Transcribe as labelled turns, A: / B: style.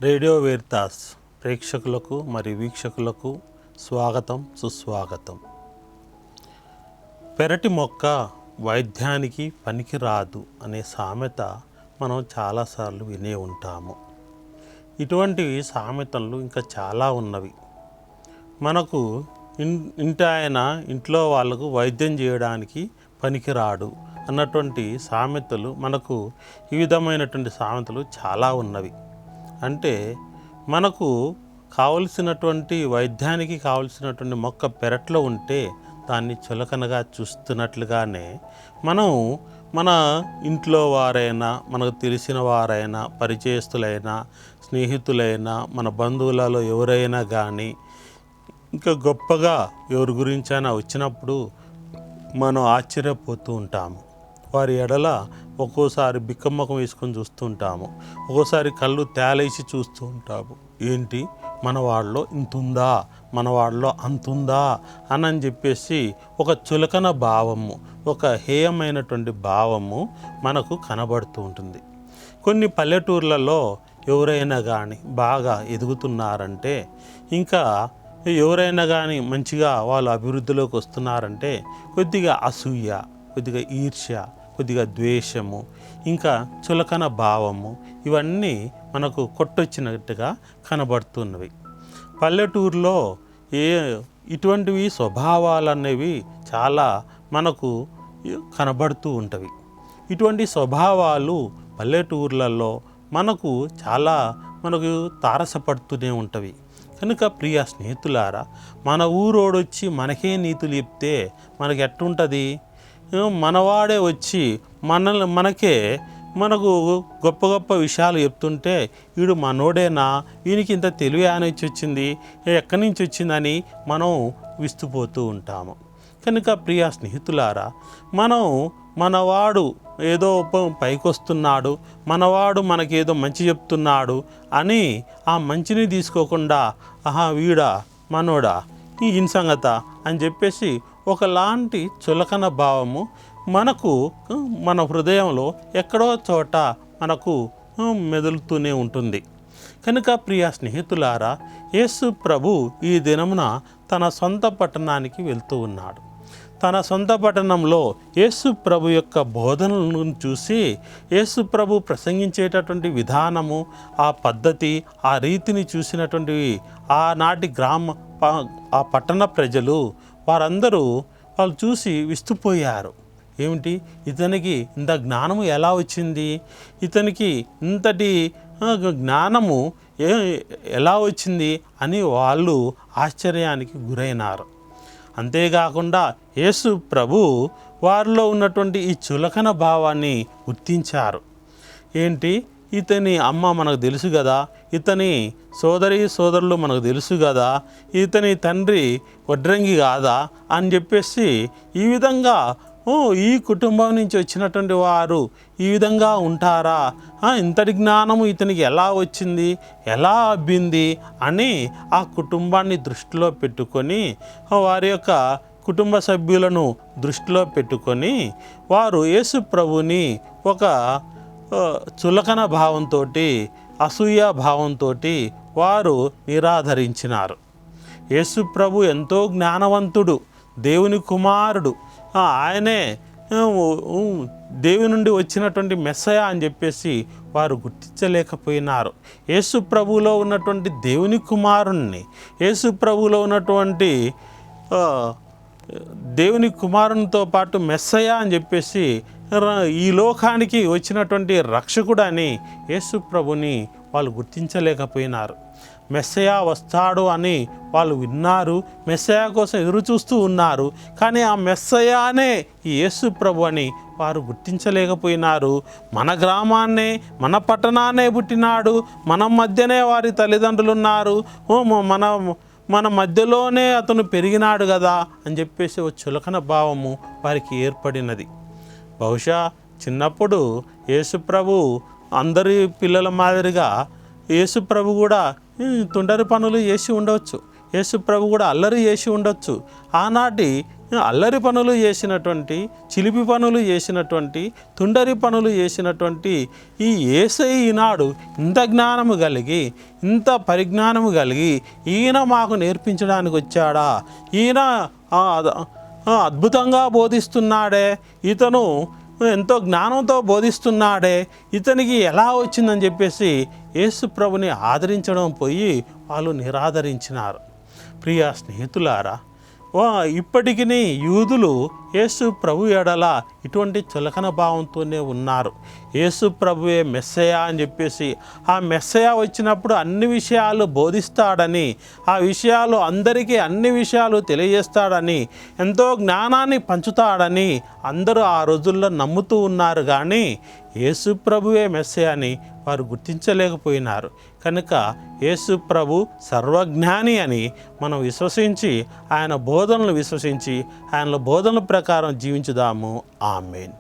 A: Radio Veritas ప్రేక్షకులకు మరియు వీక్షకులకు స్వాగతం, సుస్వాగతం. పెరటి మొక్క వైద్యానికి పనికిరాదు అనే సామెత మనం చాలాసార్లు వినే ఉంటాము. ఇటువంటి సామెతలు ఇంకా చాలా ఉన్నవి. మనకు ఇంట్లో వాళ్ళకు వైద్యం చేయడానికి పనికిరాడు అన్నటువంటి సామెతలు మనకు ఈ విధమైనటువంటి సామెతలు చాలా ఉన్నవి. అంటే మనకు కావలసినటువంటి వైద్యానికి కావలసినటువంటి మొక్క పెరట్లో ఉంటే దాన్ని చులకనగా చూస్తున్నట్లుగానే మనం మన ఇంట్లో వారైనా, మనకు తెలిసిన వారైనా, పరిచయస్తులైనా, స్నేహితులైనా, మన బంధువులలో ఎవరైనా కానీ ఇంకా గొప్పగా ఎవరి గురించైనా వచ్చినప్పుడు మనం ఆశ్చర్యపోతూ ఉంటాము. వారి ఎడల ఒక్కోసారి బిక్కమ్మకం వేసుకొని చూస్తూ ఉంటాము, ఒక్కోసారి కళ్ళు తేలేసి చూస్తూ ఉంటాము. ఏంటి మన వాళ్ళలో ఇంతుందా, మన వాళ్ళలో అంతుందా అని చెప్పేసి ఒక చులకన భావము, ఒక హేయమైనటువంటి భావము మనకు కనబడుతూ ఉంటుంది. కొన్ని పల్లెటూర్లలో ఎవరైనా కానీ బాగా ఎదుగుతున్నారంటే, ఇంకా ఎవరైనా కానీ మంచిగా వాళ్ళు అభివృద్ధిలోకి వస్తున్నారంటే కొద్దిగా అసూయ, కొద్దిగా ఈర్ష్య, కొద్దిగా ద్వేషము, ఇంకా చులకన భావము ఇవన్నీ మనకు కొట్టొచ్చినట్టుగా కనబడుతున్నవి. పల్లెటూరులో ఇటువంటివి స్వభావాలు అనేవి చాలా మనకు కనబడుతూ ఉంటవి. ఇటువంటి స్వభావాలు పల్లెటూర్లలో మనకు తారసపడుతూనే ఉంటవి. కనుక ప్రియ స్నేహితులారా, మన ఊరోడొచ్చి మనకే నీతులు చెప్తే మనకి ఎట్టుంటుంది? మనవాడే వచ్చి మనకు గొప్ప గొప్ప విషయాలు చెప్తుంటే వీడు మనోడేనా, వీనికి ఇంత తెలివి నుంచి వచ్చింది, ఎక్కడి నుంచి వచ్చిందని మనం విస్తుపోతూ ఉంటాము. కనుక ప్రియ స్నేహితులారా, మనవాడు ఏదో పైకొస్తున్నాడు, మనవాడు మనకేదో మంచి చెప్తున్నాడు అని ఆ మంచిని తీసుకోకుండా వీడా మనోడా ఈ ఇన్సంగత అని చెప్పేసి ఒకలాంటి చులకన భావము మనకు మన హృదయంలో ఎక్కడో చోట మనకు మెదులుతూనే ఉంటుంది. కనుక ప్రియ స్నేహితులారా, యేసు ప్రభు ఈ దినమున తన సొంత పట్టణానికి వెళ్తూ ఉన్నాడు. తన సొంత పట్టణంలో యేసు ప్రభు యొక్క బోధనలను చూసి, యేసు ప్రభు ప్రసంగించేటటువంటి విధానము, ఆ పద్ధతి, ఆ రీతిని చూసినటువంటి ఆనాటి ఆ పట్టణ ప్రజలు వాళ్ళు చూసి విస్తుపోయారు. ఏమిటి, ఇతనికి ఇంత జ్ఞానము ఎలా వచ్చింది, ఇతనికి ఇంతటి జ్ఞానము ఎలా వచ్చింది అని వాళ్ళు ఆశ్చర్యానికి గురైనారు. అంతేకాకుండా యేసు ప్రభు వారిలో ఉన్నటువంటి ఈ చులకన భావాన్ని గుర్తించారు. ఏంటి, ఇతని అమ్మ మనకు తెలుసు కదా, ఇతని సోదరులు మనకు తెలుసు కదా, ఇతని తండ్రి వడ్రంగి కాదా అని చెప్పేసి ఈ విధంగా ఈ కుటుంబం నుంచి వచ్చినటువంటి వారు ఈ విధంగా ఉంటారా, ఇంతటి జ్ఞానము ఇతనికి ఎలా వచ్చింది, ఎలా అబ్బింది అని ఆ కుటుంబాన్ని దృష్టిలో పెట్టుకొని, వారి యొక్క కుటుంబ సభ్యులను దృష్టిలో పెట్టుకొని వారు యేసు ప్రభుని ఒక చులకన భావంతో, అసూయ భావంతో వారు నిరాదరించినారు. యేసు ప్రభు ఎంతో జ్ఞానవంతుడు, దేవుని కుమారుడు, ఆయనే దేవుని నుండి వచ్చినటువంటి మెస్సయా అని చెప్పేసి వారు గుర్తించలేకపోయినారు. యేసు ప్రభువులో ఉన్నటువంటి దేవుని కుమారుణ్ణి, యేసు ప్రభువులో ఉన్నటువంటి దేవుని కుమారునితో పాటు మెస్సయా అని చెప్పేసి ఈ లోకానికి వచ్చినటువంటి రక్షకుడు అని యేసు ప్రభుని వాళ్ళు గుర్తించలేకపోయినారు. మెస్సయా వస్తాడు అని వాళ్ళు విన్నారు, మెస్సయా కోసం ఎదురు చూస్తూ ఉన్నారు. కానీ ఆ మెస్సయానే ఈ యేసు ప్రభు అని వారు గుర్తించలేకపోయినారు. మన గ్రామాన్నే, మన పట్టణాన్నే పుట్టినాడు, మన మధ్యనే వారి తల్లిదండ్రులు ఉన్నారు, మన మధ్యలోనే అతను పెరిగినాడు కదా అని చెప్పేసి ఒక చులకన భావము వారికి ఏర్పడినది. బహుశా చిన్నప్పుడు యేసు ప్రభు అందరి పిల్లల మాదిరిగా యేసు ప్రభు కూడా తొండరి పనులు చేసి ఉండవచ్చు, యేసు ప్రభు కూడా అల్లరి చేసి ఉండొచ్చు. ఆనాటి అల్లరి పనులు చేసినటువంటి, చిలిపి పనులు చేసినటువంటి, తుండరి పనులు చేసినటువంటి ఈ యేసయ్య ఈనాడు ఇంత జ్ఞానము కలిగి, ఇంత పరిజ్ఞానము కలిగి ఈయన మాకు నేర్పించడానికి వచ్చాడా, ఈయన అద్భుతంగా బోధిస్తున్నాడే, ఇతను ఎంతో జ్ఞానంతో బోధిస్తున్నాడే, ఇతనికి ఎలా వచ్చిందని చెప్పేసి యేసు ప్రభుని ఆదరించడం పోయి వాళ్ళు నిరాదరించినారు. ప్రియ స్నేహితులారా, ఇప్పటికీ యూదులు యేసు ప్రభు ఎడల ఇటువంటి చులకన భావంతోనే ఉన్నారు. యేసు ప్రభువే మెస్సయ అని చెప్పేసి, ఆ మెస్సయ వచ్చినప్పుడు అన్ని విషయాలు బోధిస్తాడని, ఆ విషయాలు అందరికీ అన్ని విషయాలు తెలియజేస్తాడని, ఎంతో జ్ఞానాన్ని పంచుతాడని అందరూ ఆ రోజుల్లో నమ్ముతూ ఉన్నారు. కానీ యేసు ప్రభువే మెస్సయ అని వారు గుర్తించలేకపోయినారు. కనుక యేసు ప్రభు సర్వజ్ఞాని అని మనం విశ్వసించి, ఆయన బోధనలు విశ్వసించి, ఆయన బోధనల ప్రకారం జీవించుదాము. ఆమేన్.